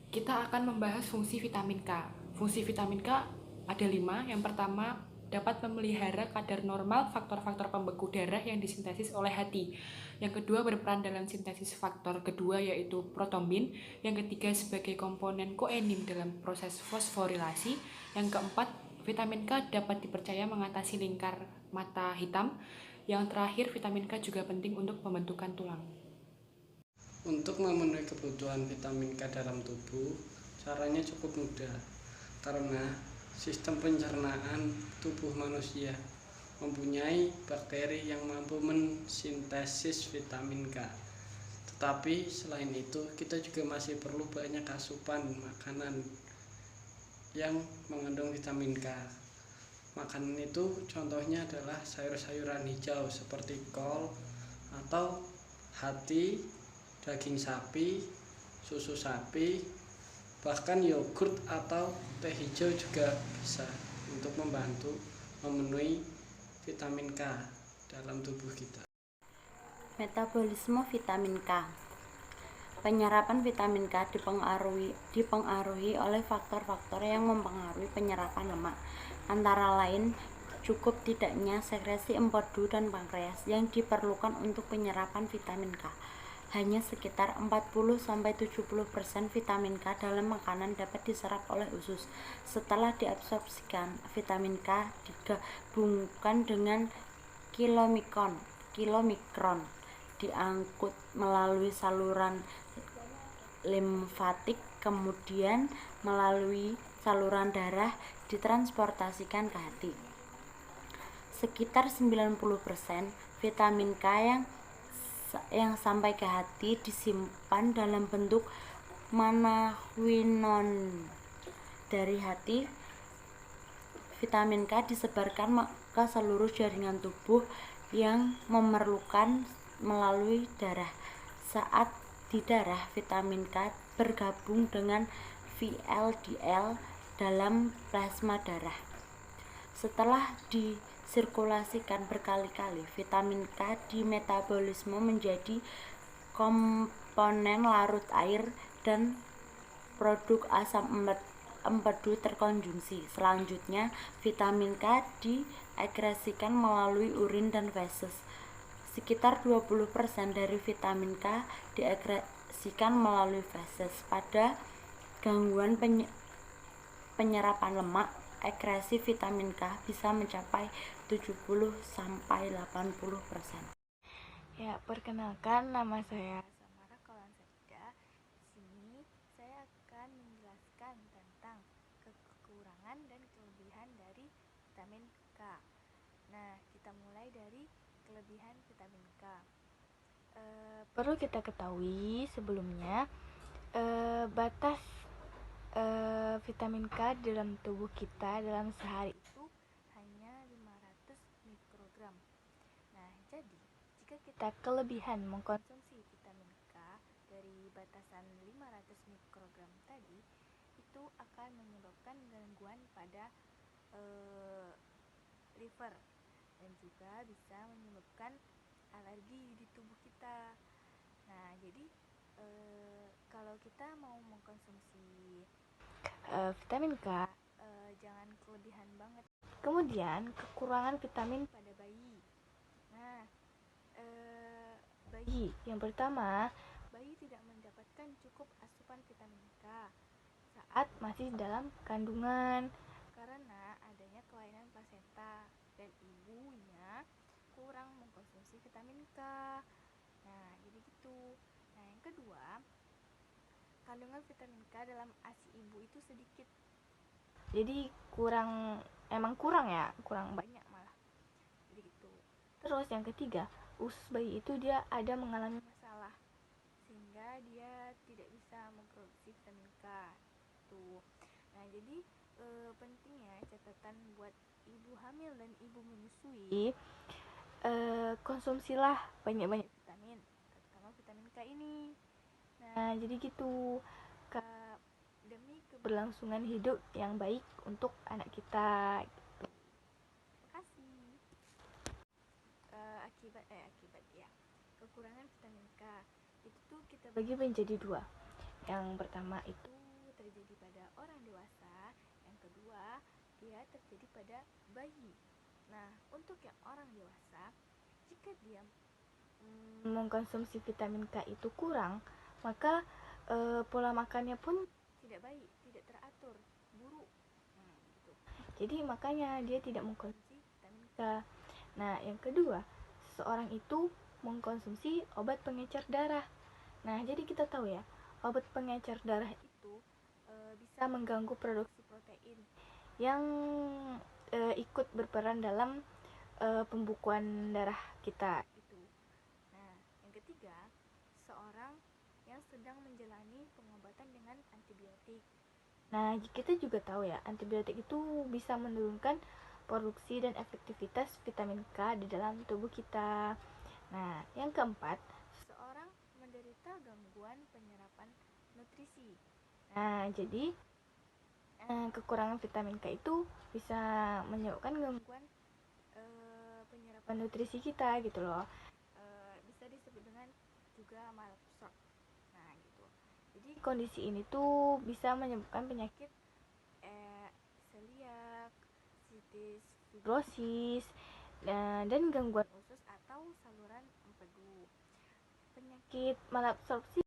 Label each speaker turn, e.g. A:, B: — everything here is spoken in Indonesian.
A: Kita akan membahas fungsi vitamin K. Fungsi vitamin K ada 5. Yang pertama, dapat memelihara kadar normal faktor-faktor pembeku darah yang disintesis oleh hati. Yang kedua, berperan dalam sintesis faktor kedua yaitu protombin. Yang ketiga, sebagai komponen koenim dalam proses fosforilasi. Yang keempat, vitamin K dapat dipercaya mengatasi lingkar mata hitam. Yang terakhir, vitamin K juga penting untuk pembentukan tulang.
B: Untuk memenuhi kebutuhan vitamin K dalam tubuh, caranya cukup mudah karena sistem pencernaan tubuh manusia mempunyai bakteri yang mampu mensintesis vitamin K. Tetapi selain itu, kita juga masih perlu banyak asupan makanan yang mengandung vitamin K. Makanan itu contohnya adalah sayur-sayuran hijau seperti kol atau hati, daging sapi, susu sapi, bahkan yogurt atau teh hijau juga bisa untuk membantu memenuhi vitamin K dalam tubuh kita.
C: Metabolisme vitamin K. Penyerapan vitamin K dipengaruhi oleh faktor-faktor yang mempengaruhi penyerapan lemak, antara lain cukup tidaknya sekresi empedu dan pankreas yang diperlukan untuk penyerapan vitamin K. Hanya sekitar 40-70% vitamin K dalam makanan dapat diserap oleh usus. Setelah diabsorpsikan, vitamin K digabungkan dengan kilomikron diangkut melalui saluran limfatik, kemudian melalui saluran darah ditransportasikan ke hati. Sekitar 90% vitamin K yang sampai ke hati disimpan dalam bentuk monoquinon. Dari hati, vitamin K disebarkan ke seluruh jaringan tubuh yang memerlukan melalui darah. Saat di darah, vitamin K bergabung dengan VLDL dalam plasma darah. Setelah disirkulasikan berkali-kali, vitamin K dimetabolisme menjadi komponen larut air dan produk asam empedu terkonsumsi. Selanjutnya, vitamin K diekskresikan melalui urin dan feses. Sekitar 20% dari vitamin K diekskresikan melalui feses. Pada gangguan penyerapan lemak, ekskresi vitamin K bisa mencapai 70-80%.
D: Ya, perkenalkan, nama saya Samara Kolansepda. Di sini saya akan menjelaskan tentang kekurangan dan kelebihan dari vitamin K. Nah, kita mulai dari kelebihan vitamin K. Perlu kita ketahui sebelumnya, batas vitamin K dalam tubuh kita dalam sehari itu hanya 500 mikrogram. Nah, jadi jika kita kelebihan mengkonsumsi vitamin K dari batasan 500 mikrogram tadi, itu akan menyebabkan gangguan pada liver dan juga bisa menyebabkan alergi di tubuh kita. Nah, jadi kalau kita mau mengkonsumsi vitamin K, jangan kelebihan banget. Kemudian kekurangan vitamin pada bayi. Nah, bayi yang pertama, bayi tidak mendapatkan cukup asupan vitamin K saat masih dalam kandungan karena adanya kelainan plasenta dan ibunya kurang mengkonsumsi vitamin K. Nah, jadi gitu. Nah, yang kedua, kandungan vitamin K dalam ASI ibu itu sedikit. Jadi kurang banyak malah. Jadi gitu. Terus yang ketiga, usus bayi itu dia ada mengalami masalah sehingga dia tidak bisa memproduksi vitamin K. Tuh. Nah, jadi pentingnya catatan buat ibu hamil dan ibu menyusui, konsumsilah banyak-banyak vitamin, terutama vitamin K ini. Nah, jadi gitu, demi keberlangsungan hidup yang baik untuk anak kita. Gitu. Terima kasih. Akibat ya, kekurangan vitamin K itu tuh kita bagi menjadi dua. Yang pertama itu orang dewasa, yang kedua dia terjadi pada bayi. Nah, untuk yang orang dewasa, jika dia mengkonsumsi vitamin K itu kurang, maka pola makannya pun tidak baik, tidak teratur, buruk. Gitu. Jadi makanya dia tidak mengkonsumsi vitamin K. Nah, yang kedua, seseorang itu mengkonsumsi obat pengecer darah. Nah, jadi kita tahu ya, obat pengecer darah itu bisa mengganggu produksi protein yang ikut berperan dalam pembukuan darah kita itu. Nah, yang ketiga, seorang yang sedang menjalani pengobatan dengan antibiotik. Nah, kita juga tahu ya, antibiotik itu bisa menurunkan produksi dan efektivitas vitamin K di dalam tubuh kita. Nah, yang keempat, seseorang menderita gangguan penyerapan nutrisi. Nah, jadi kekurangan vitamin K itu bisa menyebabkan gangguan penyerapan nutrisi kita gitu loh. Bisa disebut dengan juga malabsorb. Nah, gitu. Jadi kondisi ini tuh bisa menyebabkan penyakit celiak, sitis fibrosis, dan gangguan usus atau saluran empedu. Penyakit malabsorpsi